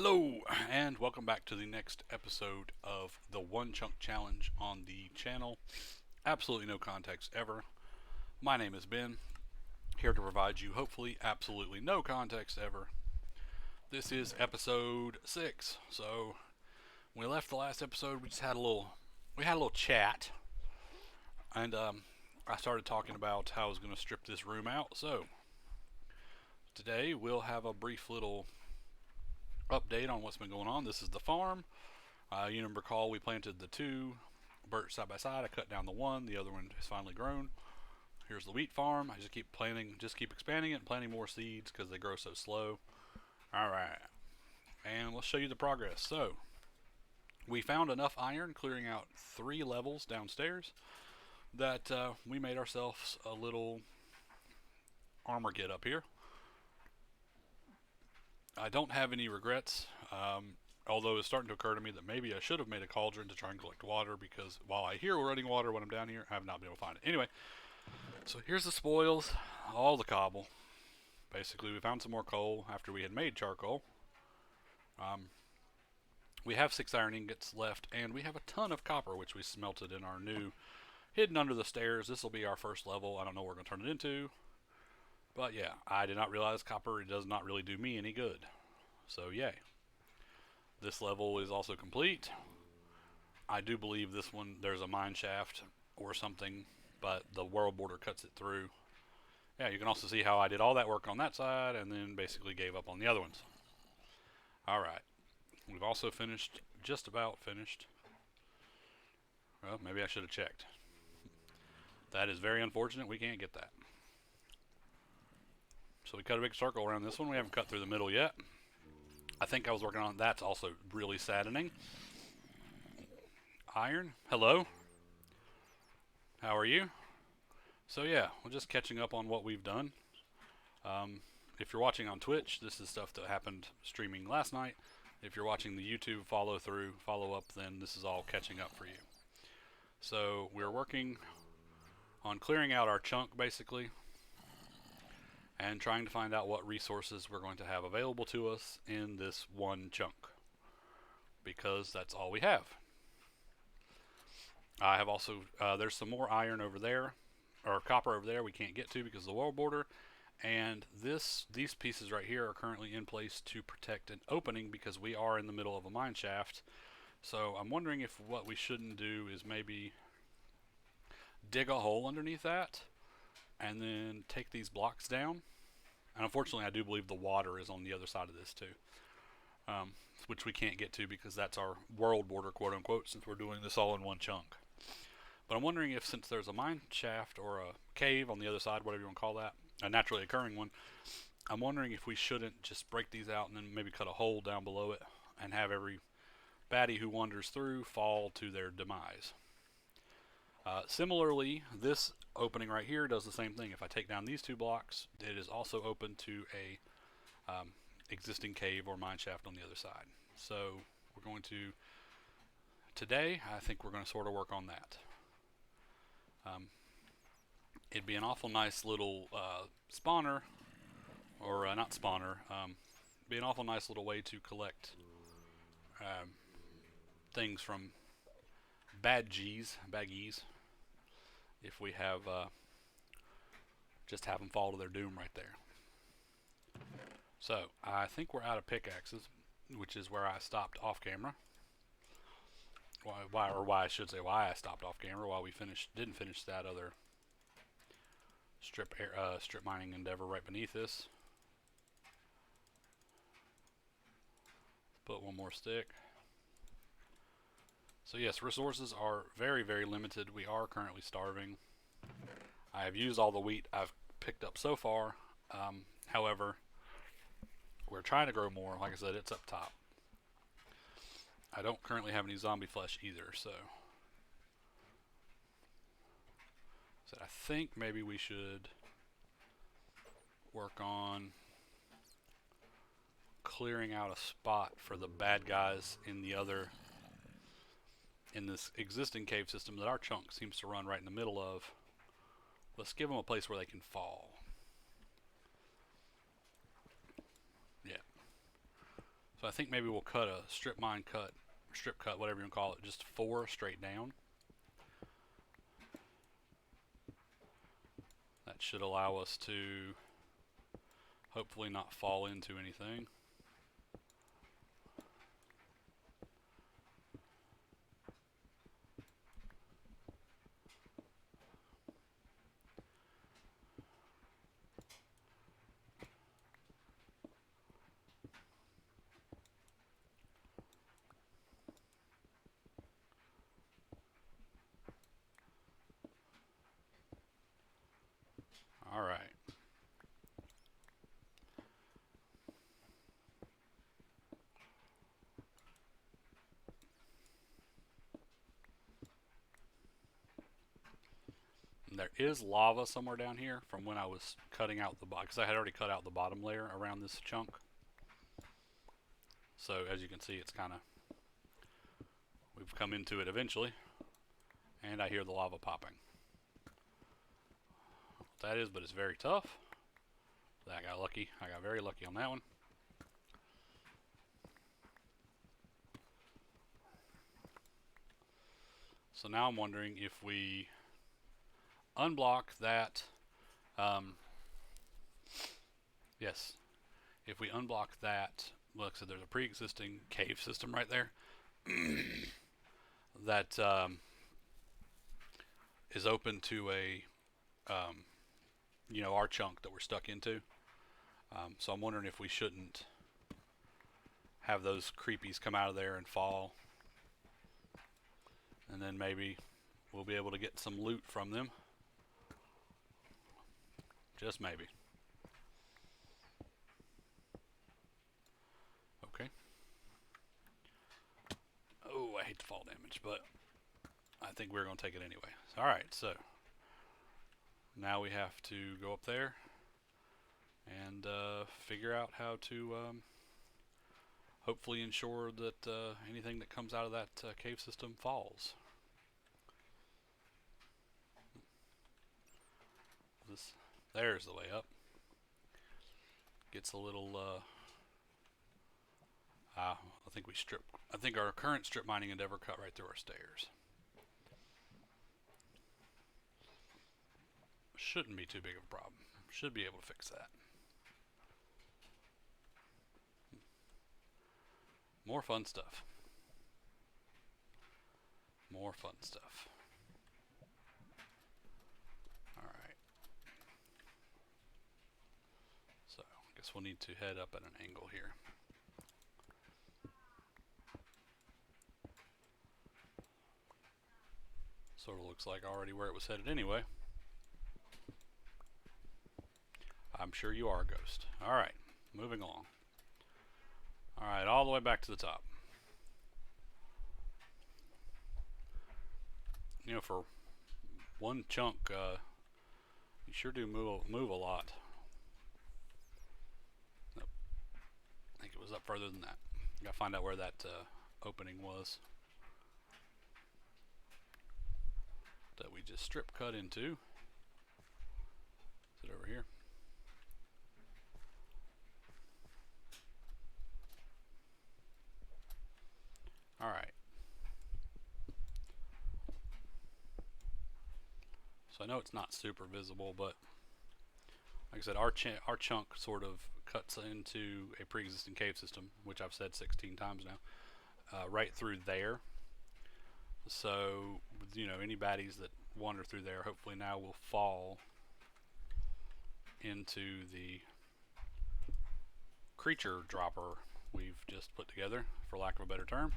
Hello, and welcome back to the next episode of the One Chunk Challenge on the channel. Absolutely no context ever. My name is Ben, here to provide you hopefully absolutely no context ever. This is episode 6. So, when we left the last episode, we had a little chat, and I started talking about how I was going to strip this room out. So, today we'll have a brief little update on what's been going on. This is the farm. You recall we planted the two birch side by side. I cut down the one. The other one has finally grown. Here's the wheat farm. I just keep planting, just keep expanding it and planting more seeds because they grow so slow. All right, and let's show you the progress. So we found enough iron, clearing out 3 levels downstairs, that we made ourselves a little armor get up here. I don't have any regrets, although it's starting to occur to me that maybe I should have made a cauldron to try and collect water, because while I hear running water when I'm down here, I have not been able to find it. Anyway, so here's the spoils, all the cobble. Basically, we found some more coal after we had made charcoal. We have 6 iron ingots left, and we have a ton of copper, which we smelted in our new hidden under the stairs. This will be our first level. I don't know what we're going to turn it into. But yeah, I did not realize copper does not really do me any good. So yay. This level is also complete. I do believe this one, there's a mine shaft or something, but the world border cuts it through. Yeah, you can also see how I did all that work on that side and then basically gave up on the other ones. Alright. We've also finished, just about finished. Well, maybe I should have checked. That is very unfortunate. We can't get that. So we cut a big circle around this one. We haven't cut through the middle yet. I think I was working on that's also really saddening. Iron, hello. How are you? So yeah, we're just catching up on what we've done. If you're watching on Twitch, this is stuff that happened streaming last night. If you're watching the YouTube follow up, then this is all catching up for you. So we're working on clearing out our chunk basically, and trying to find out what resources we're going to have available to us in this one chunk, because that's all we have. I have also, there's some more iron over there, or copper over there we can't get to because of the world border, and these pieces right here are currently in place to protect an opening because we are in the middle of a mine shaft. So I'm wondering if what we shouldn't do is maybe dig a hole underneath that and then take these blocks down. And unfortunately, I do believe the water is on the other side of this too, which we can't get to because that's our world border, quote unquote, since we're doing this all in one chunk. But I'm wondering if, since there's a mine shaft or a cave on the other side, whatever you want to call that, a naturally occurring one, I'm wondering if we shouldn't just break these out and then maybe cut a hole down below it and have every baddie who wanders through fall to their demise. Similarly, this opening right here does the same thing. If I take down these 2 blocks, it is also open to a existing cave or mine shaft on the other side. So we're going to, today, I think we're going to sort of work on that. It'd be an awful nice little spawner, or not spawner, be an awful nice little way to collect things from baggies, if we have just have them fall to their doom right there. So I think we're out of pickaxes, which is where I stopped off camera. Why I should say why I stopped off camera while we didn't finish that other strip mining endeavor right beneath this. Put one more stick. So yes, resources are very, very limited. We are currently starving. I have used all the wheat I've picked up so far. However, we're trying to grow more. Like I said, it's up top. I don't currently have any zombie flesh either, so I think maybe we should work on clearing out a spot for the bad guys in this existing cave system that our chunk seems to run right in the middle of. Let's give them a place where they can fall. Yeah. So I think maybe we'll cut a strip mine cut, strip cut, whatever you want to call it, just 4 straight down. That should allow us to hopefully not fall into anything. All right. And there is lava somewhere down here from when I was cutting out the bottom, because I had already cut out the bottom layer around this chunk. So as you can see, it's kind of, we've come into it eventually, and I hear the lava popping. What that is, but it's very tough. I got lucky. I got very lucky on that one. So now I'm wondering if we unblock that. Yes, if we unblock that, look, so there's a pre-existing cave system right there that is open to a, you know, our chunk that we're stuck into. So I'm wondering if we shouldn't have those creepies come out of there and fall, and then maybe we'll be able to get some loot from them. Just maybe. Okay. Oh, I hate the fall damage, but I think we're going to take it anyway. Alright, so now we have to go up there and figure out how to hopefully ensure that anything that comes out of that cave system falls. There's the way up. Gets a little I think our current strip mining endeavor cut right through our stairs. Shouldn't be too big of a problem. Should be able to fix that. More fun stuff. More fun stuff. Alright. So, I guess we'll need to head up at an angle here. Sort of looks like already where it was headed anyway. I'm sure you are, Ghost. Alright, moving along. Alright, all the way back to the top. You know, for one chunk, you sure do move a lot. Nope. I think it was up further than that. Gotta find out where that opening was that we just strip cut into. Is it over here? Alright. So I know it's not super visible, but like I said, our chunk sort of cuts into a pre-existing cave system, which I've said 16 times now, right through there. So, you know, any baddies that wander through there hopefully now will fall into the creature dropper we've just put together, for lack of a better term.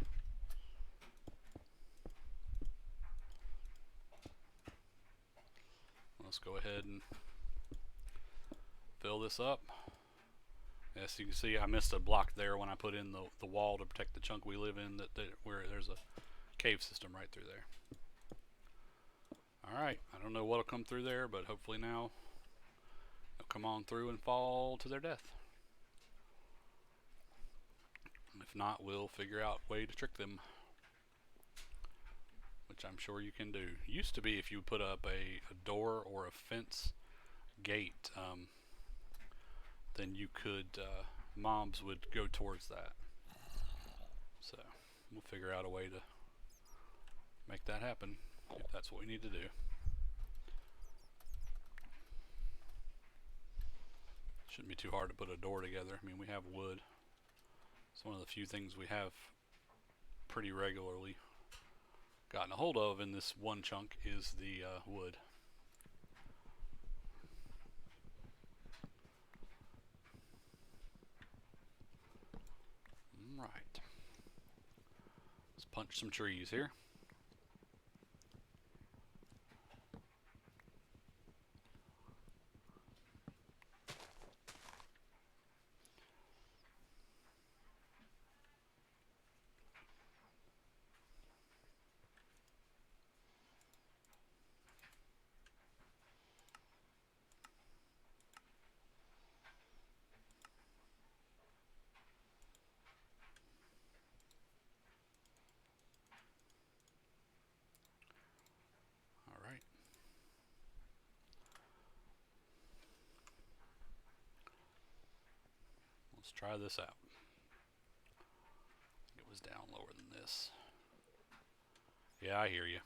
Let's go ahead and fill this up. Yes, you can see I missed a block there when I put in the wall to protect the chunk we live in, where there's a cave system right through there. Alright, I don't know what'll come through there, but hopefully now they'll come on through and fall to their death. If not, we'll figure out a way to trick them, which I'm sure you can do. Used to be if you put up a door or a fence gate, then you could, mobs would go towards that. So we'll figure out a way to make that happen if that's what we need to do. Shouldn't be too hard to put a door together. I mean, we have wood. It's one of the few things we have pretty regularly gotten a hold of in this one chunk is the wood. Right. Let's punch some trees here. Alright. Let's try this out. It was down lower than this. Yeah, I hear you.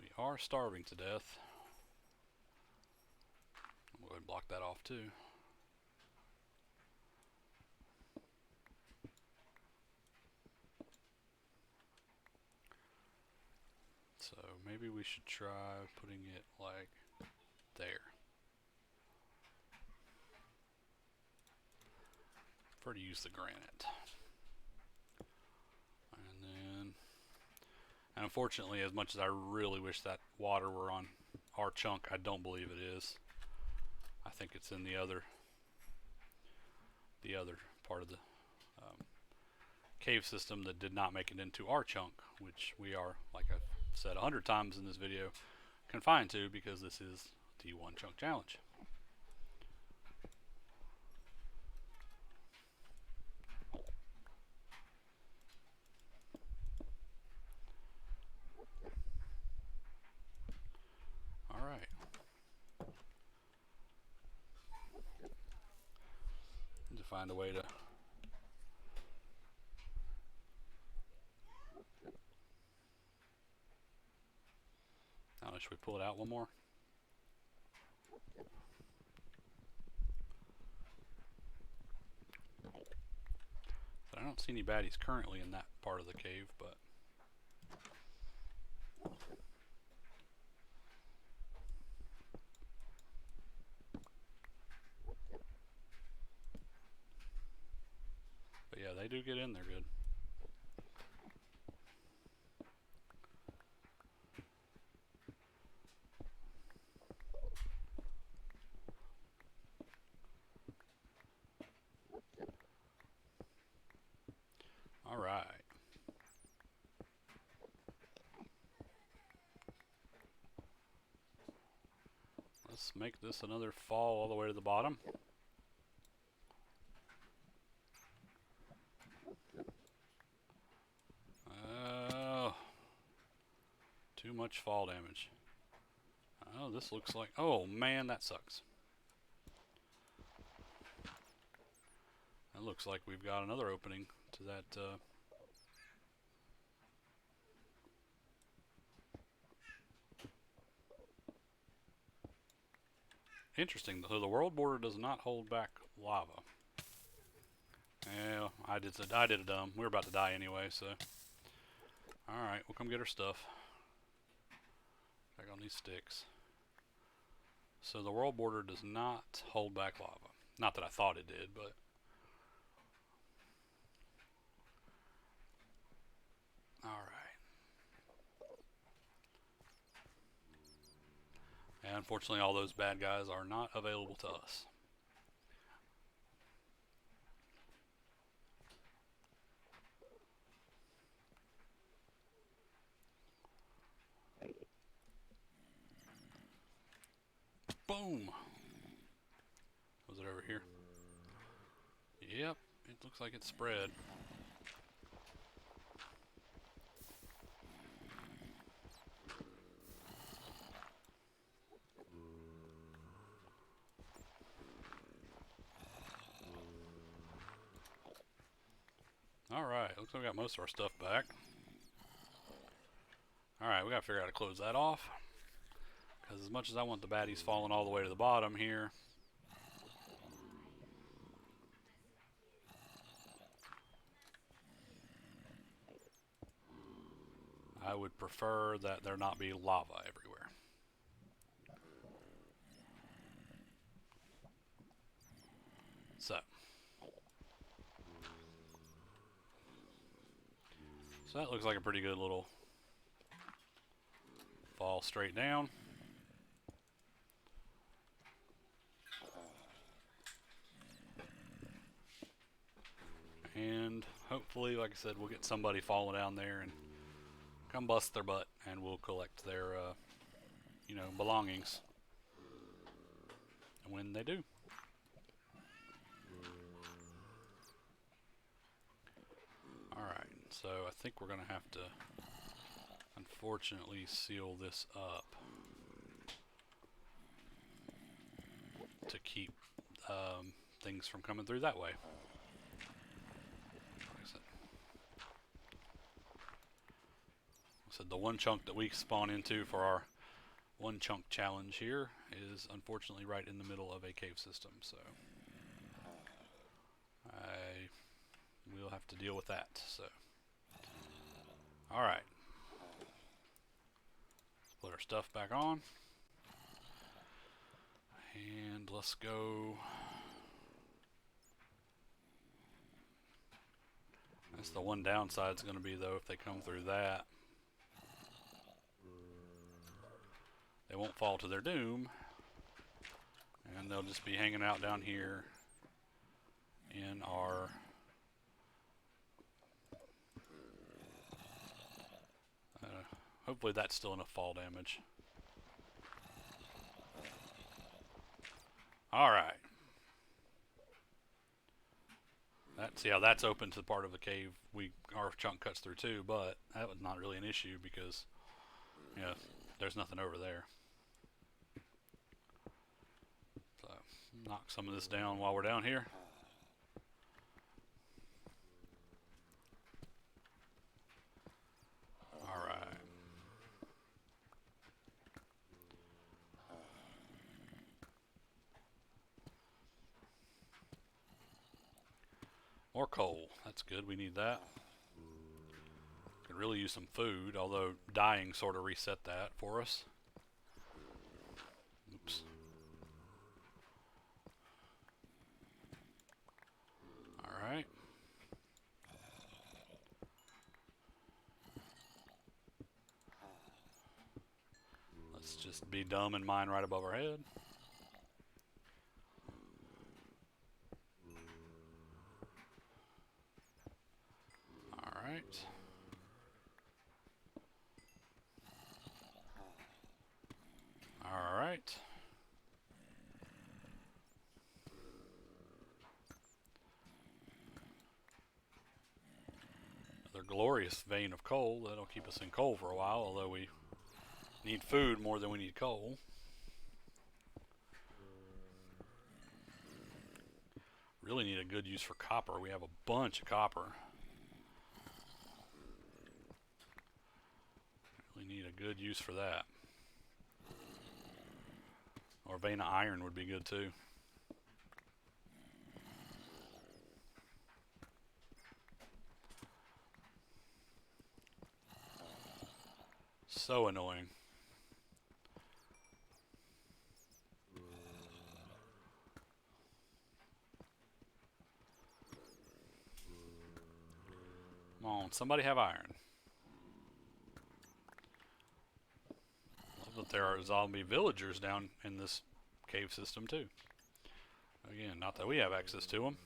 We are starving to death. I'll go ahead and block that off too. So maybe we should try putting it like there. Prefer to use the granite. And unfortunately, as much as I really wish that water were on our chunk, I don't believe it is. I think it's in the other part of the cave system that did not make it into our chunk, which we are, like I've said 100 times in this video, confined to because this is the one chunk challenge. Alright. Need to find a way to should we pull it out one more? But I don't see any baddies currently in that part of the cave, but yeah, they do get in there good. Alright. Let's make this another fall all the way to the bottom. Too much fall damage. Oh, this looks like... Oh, man, that sucks. It looks like we've got another opening to that... Interesting. So the world border does not hold back lava. Yeah, I did a dumb. We were about to die anyway, so... Alright, we'll come get our stuff. Back on these sticks. So the world border does not hold back lava. Not that I thought it did, but... Alright. And unfortunately all those bad guys are not available to us. Boom! Was it over here? Yep, it looks like it's spread. Alright, looks like we got most of our stuff back. Alright, we gotta figure out how to close that off. Because as much as I want the baddies falling all the way to the bottom here, I would prefer that there not be lava everywhere. So that looks like a pretty good little fall straight down. And hopefully, like I said, we'll get somebody falling down there and come bust their butt, and we'll collect their, belongings when they do. Alright, so I think we're going to have to, unfortunately, seal this up to keep things from coming through that way. So the one chunk that we spawn into for our one chunk challenge here is unfortunately right in the middle of a cave system, so I will have to deal with that. So alright, let's put our stuff back on and let's go. That's the one downside is going to be, though, if they come through that, they won't fall to their doom, and they'll just be hanging out down here in our hopefully that's still enough fall damage. Alright. That's open to the part of the cave our chunk cuts through too, but that was not really an issue because there's nothing over there. So knock some of this down while we're down here. Alright. More coal. That's good. We need that. Could really use some food, although dying sort of reset that for us. Oops. Alright. Let's just be dumb and mine right above our head. Alright. Alright. Another glorious vein of coal. That'll keep us in coal for a while, although we need food more than we need coal. Really need a good use for copper. We have a bunch of copper. Really need a good use for that. Or a vein of iron would be good too. So annoying. Come on, somebody have iron. Love that there are zombie villagers down in this cave system too. Again, not that we have access to them.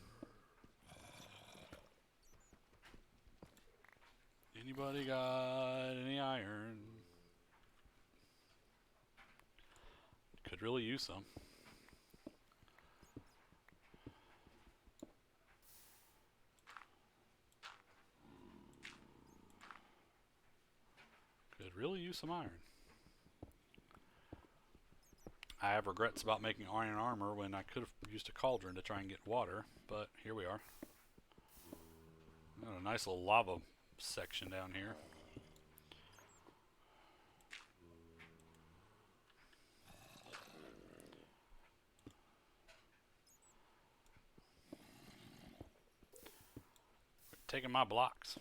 Anybody got any iron? Could really use some. Could really use some iron. I have regrets about making iron armor when I could have used a cauldron to try and get water, but here we are. Got a nice little lava section down here. Taking my blocks.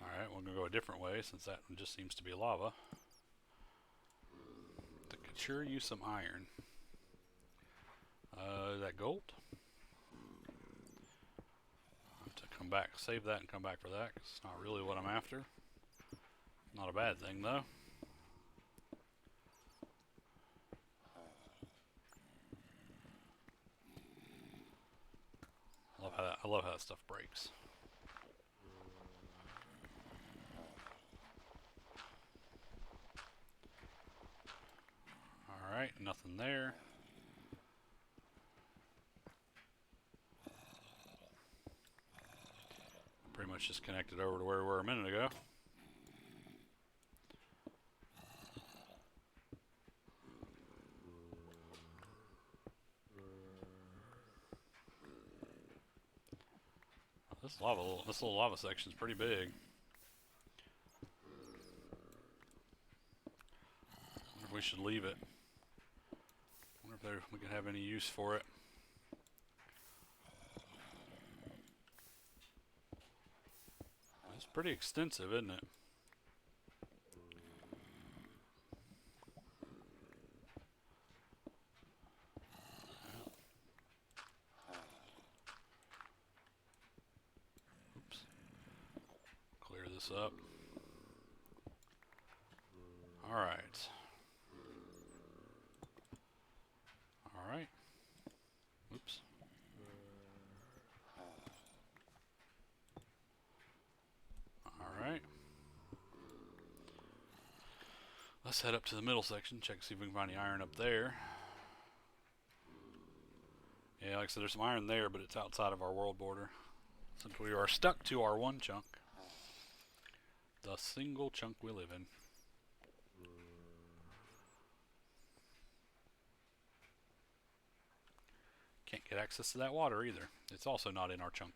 Alright, we're going to go a different way since that one just seems to be lava. I could sure use some iron. Is that gold? I'll have to come back, save that and come back for that, because it's not really what I'm after. Not a bad thing though. I love how that stuff breaks. Alright, nothing there. Pretty much just connected over to where we were a minute ago. This little lava section is pretty big. Wonder if we should leave it. Wonder if we could have any use for it. It's pretty extensive, isn't it? Oops. Clear this up. Alright. Alright. Oops. Alright. Let's head up to the middle section, check see if we can find any iron up there. Yeah, like I said, there's some iron there, but it's outside of our world border. Since we are stuck to our one chunk. The single chunk we live in. Can't get access to that water either. It's also not in our chunk.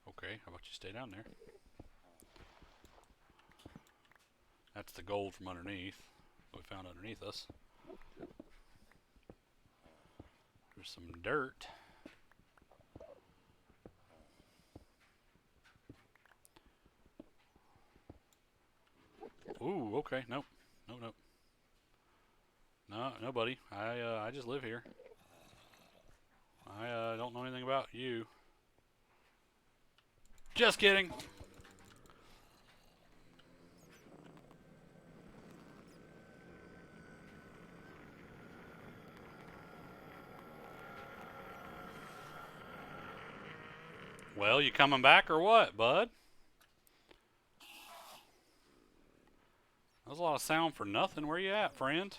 Okay, how about you stay down there? That's the gold from underneath. What we found underneath us. There's some dirt. Ooh, okay, nope. Nope, nope. No, buddy. I just live here. I don't know anything about you. Just kidding. Well, you coming back or what, bud? That was a lot of sound for nothing. Where you at, friend?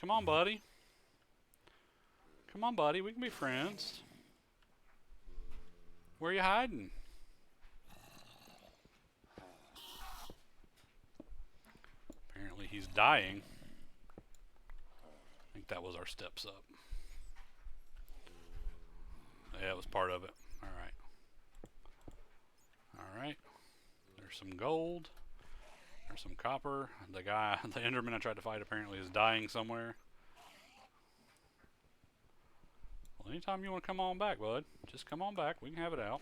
Come on, buddy. Come on, buddy. We can be friends. Where you hiding? Apparently he's dying. I think that was our steps up. Yeah, it was part of it. Alright. Alright. There's some gold. There's some copper. The Enderman I tried to fight apparently is dying somewhere. Well, anytime you want to come on back, bud, just come on back. We can have it out.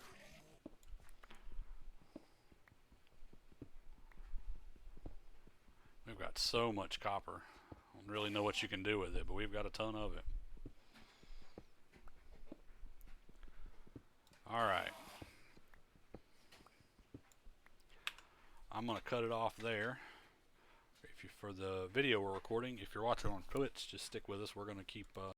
We've got so much copper. I don't really know what you can do with it, but we've got a ton of it. Alright. I'm going to cut it off there. For the video we're recording, if you're watching on Twitch, just stick with us. We're going to keep